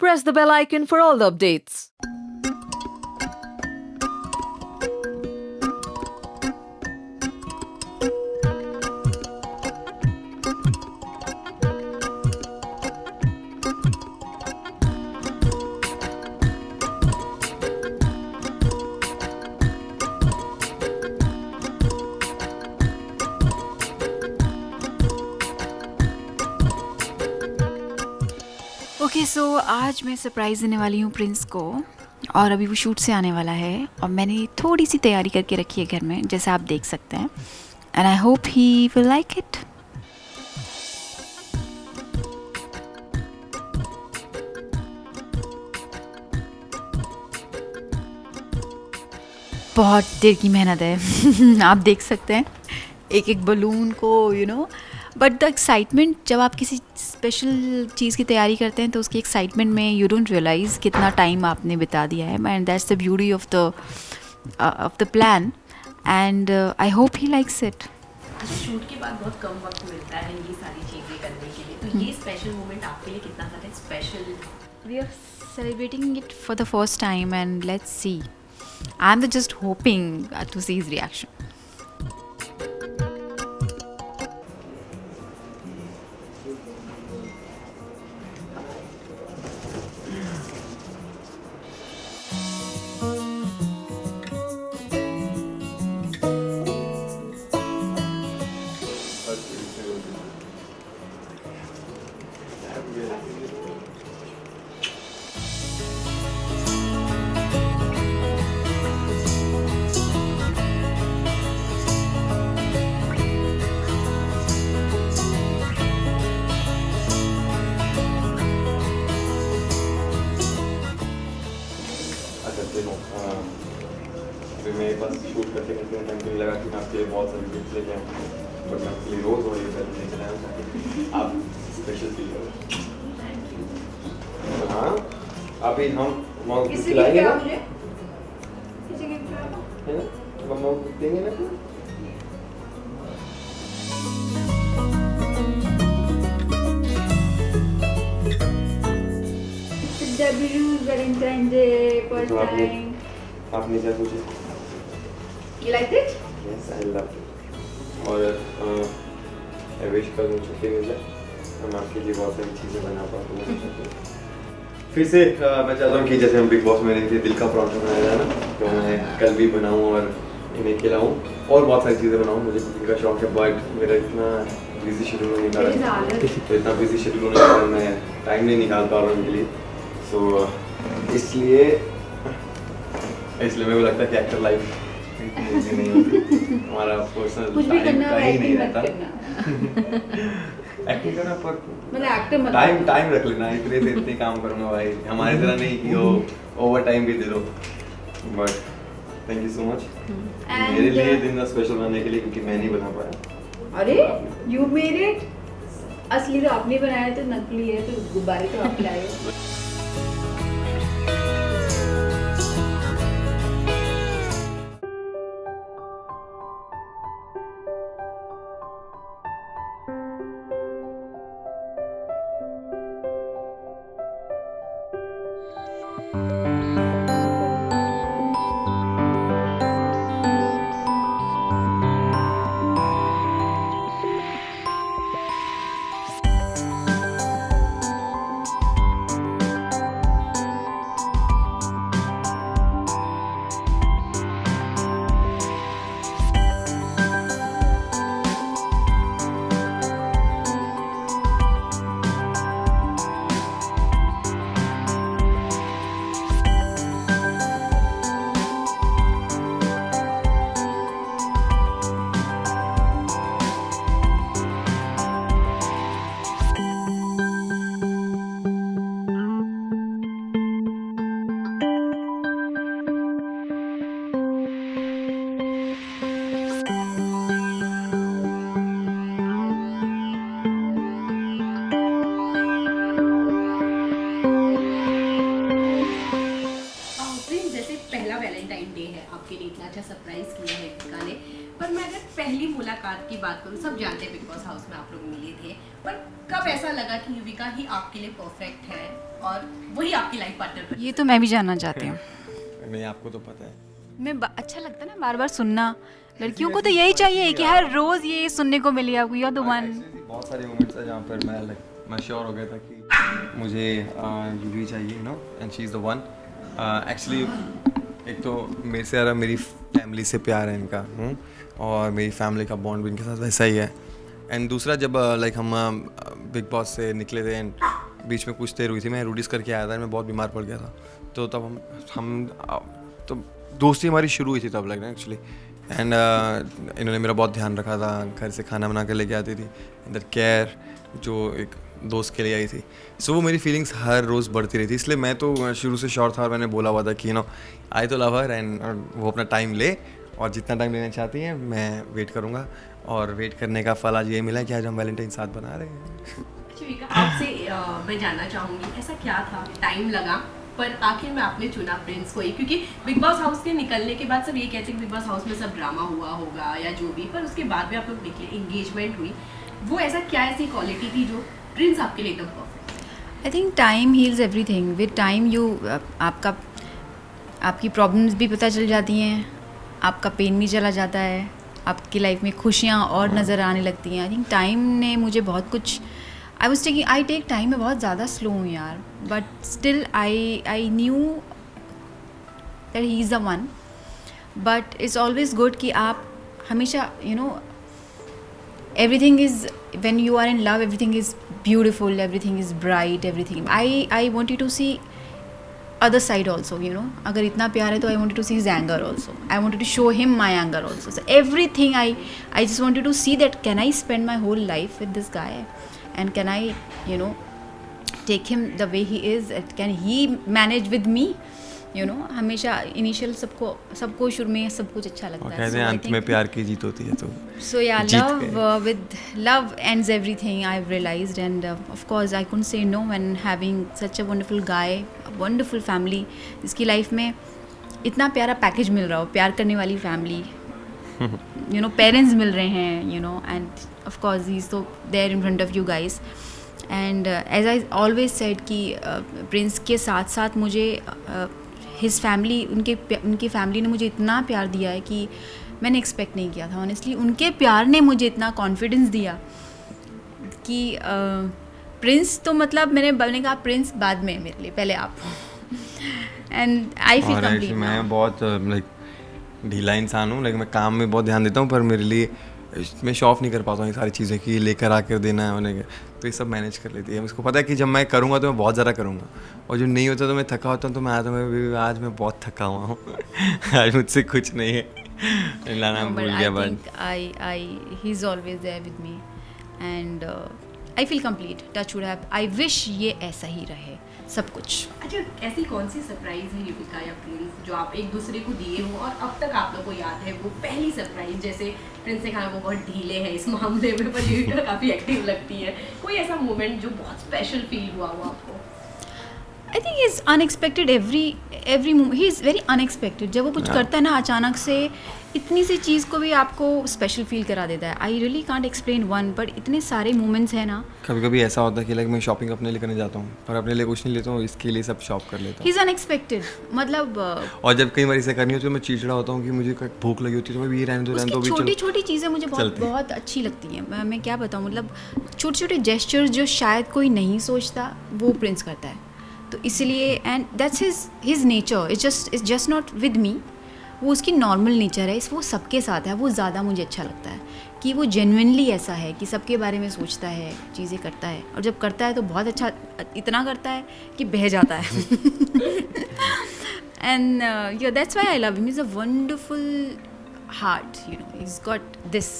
press the bell icon for all the updates. Okay so आज मैं surprise देने वाली हूँ प्रिंस को, और अभी वो शूट से आने वाला है और मैंने थोड़ी सी तैयारी करके रखी है घर में, जैसे आप देख सकते हैं, and I hope he will like it. बहुत देर की मेहनत है आप देख सकते हैं एक एक बलून को बट द एक्साइटमेंट, जब आप किसी स्पेशल चीज़ की तैयारी करते हैं तो उसकी एक्साइटमेंट में यू डोंट रियलाइज़ कितना टाइम आपने बिता दिया है, and that's the beauty of the plan, and I hope he likes it. Shoot के बाद बहुत कम वक्त मिलता है ये सारी चीज़ें करने के लिए, तो ये स्पेशल मोमेंट आपके लिए कितना ज़्यादा special? We are celebrating it for the first time and let's see. I'm just hoping to see his reaction. अभी मेरे पास शूट करते करते टाइम लगा कि मैं आपके लिए बहुत सारी गिफ्ट लेके आऊँ, बट मैं आपके लिए रोज़ और ये पहले लेके आया हूँ, आप स्पेशल फील करो। हाँ अभी हम खिलाएंगे ना, है ना, मम्मा को देंगे ना। Valentine's Day, first time. आपने क्या सोचा? You liked it? Yes, I love it. और I wish कल मुझे छुट्टी मिल जाए, मैं आपके लिए बहुत सारी चीज़ें बना पाऊँ। फिर से मैं चाहता हूँ कि जैसे हम बिग बॉस में रहे थे, दिल का पराठा बनाया था ना, तो मैं कल भी बनाऊँ और इन्हें खिलाऊँ और बहुत सारी चीज़ें बनाऊँ। मुझे कुकिंग का शौक है, बट मेरा इतना बिजी शेड्यूल होने का इतना बिजी शेड्यूल होने के कारण मैं टाइम नहीं निकाल पा रहा हूँ उनके लिए। सो इसलिए मेरे को लगता है कि एक्टर लाइफ नहीं होती, हमारा पर्सनल टाइम कहीं नहीं रहता। एक्टिंग करना पर मतलब एक्टर मत टाइम रख लेना, इतने से इतने काम करूँगा भाई, हमारी तरह नहीं कि वो ओवर टाइम भी दे दो। But thank you so much मेरे लिए दिन स्पेशल बनाने के लिए, क्योंकि मैं नहीं बना पाया। अरे यू मेड इट, असली तो आपने बनाया, तो नकली है, तो गुब्बारे तो आप लाए। पहली मुलाकात की बात करूँ, सब जानते हैं बिग बॉस हाउस में आप लोग मिले थे, पर कब ऐसा लगा कि युविका ही आपके लिए परफेक्ट है और वही आपकी लाइफ पार्टनर? ये तो मैं भी जानना चाहती हूँ। नहीं, आपको तो पता है। अच्छा लगता है ना बार बार सुनना, लड़कियों को तो यही चाहिए कि हर रोज ये सुनने को मिले आपको, यू द वन। बहुत सारे मोमेंट्स हैं जहाँ पर मैं श्योर हो गया था कि मुझे यूवी चाहिए, you know, and she is the one. Actually एक तो मेरे से ज़्यादा मेरी फैमिली से प्यार है इनका, और मेरी फैमिली का बॉन्ड भी इनके साथ वैसा ही है। एंड दूसरा, जब लाइक हम बिग बॉस से निकले थे एंड बीच में कुछ देर हुई थी, मैं रूडीज करके आया था, मैं बहुत बीमार पड़ गया था, तो तब हम तो दोस्ती हमारी शुरू हुई थी तब लग रहा है एक्चुअली। एंड इन्होंने मेरा बहुत ध्यान रखा था, घर से खाना बना कर लेके आती थी, दैट केयर जो एक दोस्त के लिए आई थी। सो वो मेरी फीलिंग्स हर रोज़ बढ़ती रही थी, इसलिए मैं तो शुरू से श्योर था और मैंने बोला हुआ था कि नो आई तो लव हर, एंड वो अपना टाइम ले, और जितना टाइम लेना चाहती हैं मैं वेट करूँगा। और वेट करने का फल आज ये मिला कि आज हम वैलेंटाइन साथ बना रहे हैं। युविका, आपसे मैं जानना चाहूँगी, ऐसा क्या था, टाइम लगा पर आखिर में आपने चुना प्रिंस को ही? क्योंकि बिग बॉस हाउस के निकलने के बाद सब ये कहते हैं कि बिग बॉस हाउस में सब ड्रामा हुआ होगा या जो भी, पर उसके बाद भी आप लोग निकले, एंगेजमेंट हुई, वो ऐसा क्या ऐसी क्वालिटी थी जो प्रिंस आपके लिए एकदम perfect? I think time heals everything. With time you आपकी प्रॉब्लम्स भी पता चल जाती हैं, आपका पेन भी चला जाता है, आपकी लाइफ में खुशियाँ और नज़र आने लगती हैं। आई थिंक टाइम ने मुझे बहुत कुछ, आई टेक टाइम में बहुत ज़्यादा स्लो हूँ यार, but still I knew that he is the one. But it's always good कि आप हमेशा you know everything is, when you are in love, everything is beautiful, everything is bright, everything. I want you to see other side also, you know. अगर इतना प्यार है तो I want you to see his anger also. I wanted to show him my anger also. So everything I just wanted to see that can I spend my whole life with this guy, and can I, you know, take him the way he is, and can he manage with me, you know. हमेशा initial सबको शुरू में सब कुछ अच्छा लगता है, कहते हैं अंत में प्यार की जीत होती है, तो so yeah, love ends everything, I've realized. And of course I couldn't say no when having such a wonderful guy, a wonderful family, जिसकी लाइफ में इतना प्यारा पैकेज मिल रहा हो, प्यार करने वाली फैमिली, you know, पेरेंट्स मिल रहे हैं, you know, and of course he's so there in front of you guys. And as I always said कि प्रिंस के साथ साथ मुझे हिज फैमिली, उनकी फैमिली ने मुझे इतना प्यार दिया है कि मैंने एक्सपेक्ट नहीं किया था ऑनेस्टली। उनके प्यार ने मुझे इतना कॉन्फिडेंस दिया कि प्रिंस तो मतलब मैंने कहा प्रिंस बाद में, मेरे लिए पहले आप। And I feel complete. मैं बहुत लाइक ढीला इंसान हूँ, लाइक मैं काम में बहुत ध्यान देता हूँ, पर मेरे लिए मैं शो ऑफ नहीं कर पाता हूँ ये सारी चीज़ें कि लेकर आकर देना है उन्हें, तो ये सब मैनेज कर लेती है। मुझको पता है कि जब मैं करूँगा तो मैं बहुत ज़्यादा करूँगा, और जो नहीं होता तो मैं थका होता हूँ, तो मैं आज मैं बहुत थका हुआ हूँ। आज मुझसे कुछ नहीं है, लाना भूल गया, but he is always there with me, and I feel complete, touch wood have, I wish ये ऐसा ही रहे सब कुछ। अच्छा, ऐसी कौन सी सरप्राइज है युविका या प्रिंस जो आप एक दूसरे को दिए हो और अब तक आप लोग को याद है वो पहली सरप्राइज? जैसे प्रिंस ने कहा वो बहुत ढीले हैं इस मामले में, पर युविका काफ़ी एक्टिव लगती है। कोई ऐसा मोमेंट जो बहुत स्पेशल फील हुआ हो आपको? I think he is unexpected, every he is very unexpected. जब वो कुछ करता है ना अचानक से, इतनी सी चीज़ को भी आपको स्पेशल फील करा देता है। I really can't explain one, but इतने सारे मोमेंट्स हैं ना। कभी कभी ऐसा होता है कि लाइक मैं शॉपिंग अपने लिए करने जाता हूँ और अपने लिए कुछ नहीं लेता हूँ, इसके लिए सब शॉप कर लेता हूँ। ही इज़ अनएक्सपेक्टेड, मतलब और जब कई बार इसे करनी होती है मैं चिड़चिड़ा होता हूँ कि मुझे भूख लगी होती है, तो मैं भी रहने दो छोटी छोटी चीज़ें मुझे बहुत अच्छी लगती हैं। मैं क्या बताऊँ, मतलब छोटे छोटे जेस्चर्स जो शायद कोई नहीं सोचता वो प्रिंस करता है, तो इसलिए, and that's his nature, it's just not with me, वो उसकी नॉर्मल नेचर है, वो सबके साथ है। वो ज़्यादा मुझे अच्छा लगता है कि वो जेन्युइनली ऐसा है कि सबके बारे में सोचता है, चीज़ें करता है, और जब करता है तो बहुत अच्छा, इतना करता है कि बह जाता है। And that's why I love him, is a wonderful heart, you know, is got this,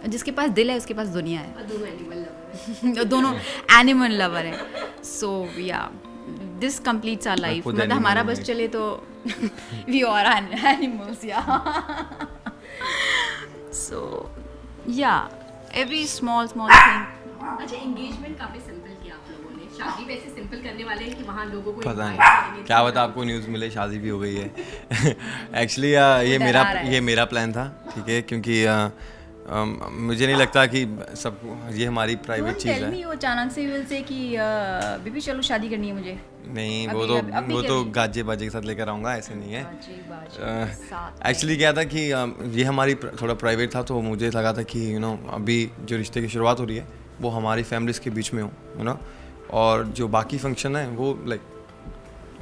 जिसके पास दिल है उसके पास दुनिया है। और दोनों एनिमल लवर हैं। दोनों एनिमल लवर हैं। सो या दिस कंप्लीट्स आवर लाइफ, मतलब हमारा बस चले तो वी आर एनिमल्स, या। सो या एवरी स्मॉल थिंग। अच्छा, एंगेजमेंट काफी सिंपल किया आप लोगों ने, शादी भी ऐसे सिंपल करने वाले हैं कि वहाँ लोगों को पता नहीं क्या बता, आपको न्यूज़ मिले शादी भी हो गई है। एक्चुअली ये मेरा प्लान था, ठीक है, क्योंकि मुझे नहीं लगता कि सब ये हमारी प्राइवेट Don't चीज़ tell है। me वो अचानक से विल से कि बेबी चलो शादी करनी है मुझे। नहीं अभी वो तो कभी? गाजे बाजे के साथ लेकर आऊँगा, ऐसे नहीं है। साथ एक्चुअली क्या था कि ये हमारी थोड़ा प्राइवेट था, तो मुझे लगा था कि अभी जो रिश्ते की शुरुआत हो रही है वो हमारी फैमिलीज़ के बीच में हो और जो बाकी फंक्शन है वो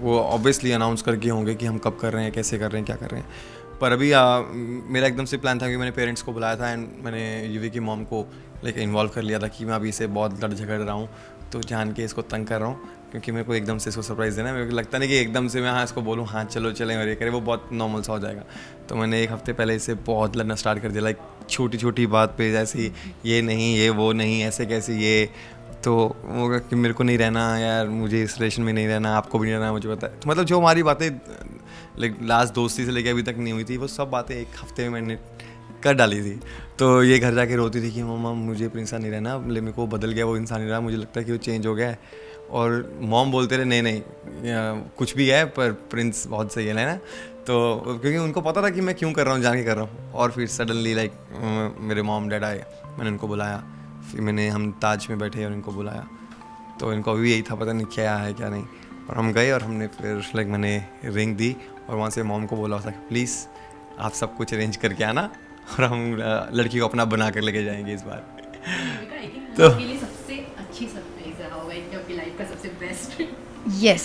वो ऑब्वियसली अनाउंस करके होंगे कि हम कब कर रहे हैं, कैसे कर रहे हैं, क्या कर रहे हैं। पर अभी मेरा एकदम से प्लान था कि मैंने पेरेंट्स को बुलाया था एंड मैंने युवी की मॉम को इन्वॉल्व कर लिया था कि मैं अभी इसे बहुत लड़ झगड़ रहा हूँ, तो जान के इसको तंग कर रहा हूँ, क्योंकि मेरे को एकदम से इसको सरप्राइज़ देना है। मेरे को लगता नहीं कि एकदम से मैं इसको बोलूँ हाँ चलो चलें और ये करें, वो बहुत नॉर्मल सा हो जाएगा। तो मैंने एक हफ्ते पहले इसे बहुत लड़ना स्टार्ट कर दिया, छोटी छोटी बात पे, जैसी ये नहीं, ये वो नहीं, ऐसे कैसे ये, तो वो कि मेरे को नहीं रहना यार, मुझे इस रिलेशन में नहीं रहना, आपको भी नहीं रहना, मुझे पता है। तो मतलब जो हमारी बातें लास्ट दोस्ती से लेके अभी तक नहीं हुई थी, वो सब बातें एक हफ्ते में मैंने कर डाली थी। तो ये घर जाके रोती थी कि मम्मा मुझे प्रिंस नहीं रहना, मेरे को बदल गया, वो इंसान नहीं रहा, मुझे लगता है कि वो चेंज हो गया है। और मॉम बोलते रहे नहीं कुछ भी है पर प्रिंस बहुत सही है ना। तो क्योंकि उनको पता था कि मैं क्यों कर रहा हूँ, जान के कर रहा हूँ। और फिर सडनली मेरे मॉम डैड आए, मैंने उनको बुलाया, फिर हम ताज में बैठे और इनको बुलाया, तो इनको अभी यही था पता नहीं क्या है क्या नहीं। और हम गए और हमने फिर मैंने रिंग दी और वहाँ से मॉम को बोला था प्लीज़ आप सब कुछ अरेंज करके आना और हम लड़की को अपना बना कर लेके जाएंगे इस बार। तो के लिए सबसे अच्छी सरप्राइज रहा होगा एक आपकी लाइफ का सबसे best. Yes,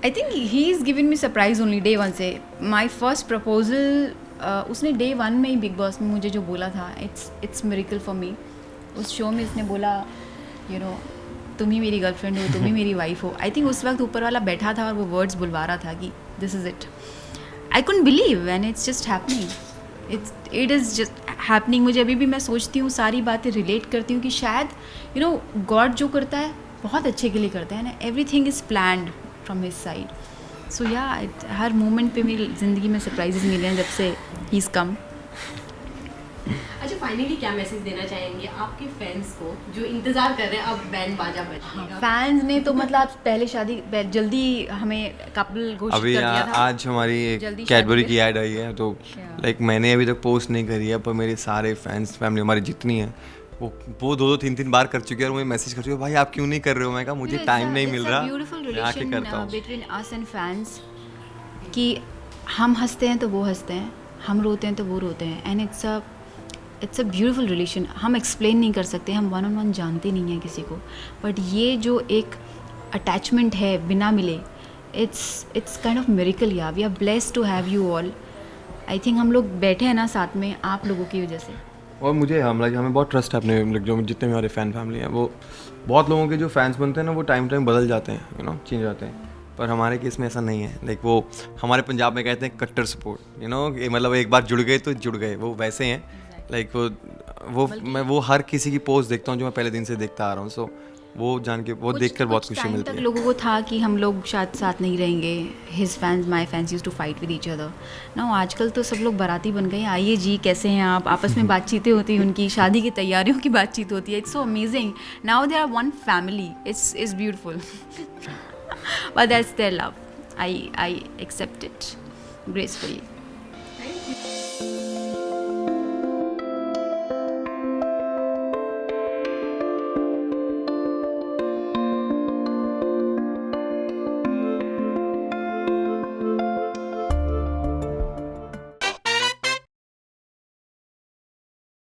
I think he's given me surprise only day one से। My first proposal उसने day one में ही बिग बॉस में मुझे जो बोला था, it's miracle for me। उस शो में उसने बोला तुम ही मेरी गर्लफ्रेंड हो, तुम ही मेरी वाइफ हो। आई थिंक उस वक्त ऊपर वाला बैठा था और वो वर्ड्स बुलवा रहा था कि this is it. I couldn't believe and it's just happening, it is just happening. मुझे अभी भी मैं सोचती हूँ, सारी बातें रिलेट करती हूँ कि शायद गॉड जो करता है बहुत अच्छे के लिए करता है ना। Everything is planned from his side. So या हर मोमेंट पे मेरी ज़िंदगी में सरप्राइजेस मिले हैं जब से ही इज़ कम। अच्छा, फाइनली क्या मैसेज देना चाहेंगे आपके फैंस को जो इंतजार कर रहे हैं अब बैंड बाजा बजेगा? फैंस ने तो मतलब पहले शादी जल्दी हमें कपल घोषित अभी कर दिया था। आज हमारी जल्दी कैडबरी शादी की ऐड आई है, तो मैंने अभी तक पोस्ट नहीं करी है, पर मेरे सारे फैंस फैमिली हमारी जितनी है वो 2-3 बार कर चुके हैं और मुझे मैसेज कर चुके हैं भाई आप क्यों नहीं कर रहे हो। मैं कहा मुझे टाइम नहीं मिल रहा, ब्यूटीफुल मैं आके करता रिलेशन हूँ। बिटवीन अस एंड फैंस कि हम हंसते हैं तो वो हंसते हैं, हम रोते हैं तो वो रोते हैं, and it's a beautiful relation. हम एक्सप्लेन नहीं कर सकते, हम 1-on-1 जानते नहीं हैं किसी को, बट ये जो एक अटैचमेंट है बिना मिले, इट्स काइंड ऑफ मिरेकल। या we are blessed to have you all. I think हम लोग बैठे हैं ना साथ में आप लोगों की वजह से। और मुझे हमें बहुत ट्रस्ट है अपने जो जितने भी हमारे फ़ैन फैमिली हैं, वो बहुत लोगों के जो फैंस बनते हैं ना वो टाइम बदल जाते हैं, चेंज जाते हैं, पर हमारे केस में ऐसा नहीं है। वो हमारे पंजाब में कहते हैं कट्टर सपोर्ट, मतलब एक बार जुड़ गए तो जुड़ गए, वो वैसे हैं। मैं वो हर किसी की पोस्ट देखता हूँ जो मैं पहले दिन से देखता आ रहा हूँ, सो वो जान के वो देखकर बहुत खुशी मिलती है। लोगों को था कि हम लोग शायद साथ नहीं रहेंगे, his fans my fans used to fight with each other. Now आजकल तो सब लोग बाराती बन गए, आइए जी कैसे हैं आप, आपस में बातचीतें होती हैं, उनकी शादी की तैयारियों की बातचीत होती है। It's so amazing, now they are one family, it's beautiful. But that's their love, I accept it gracefully।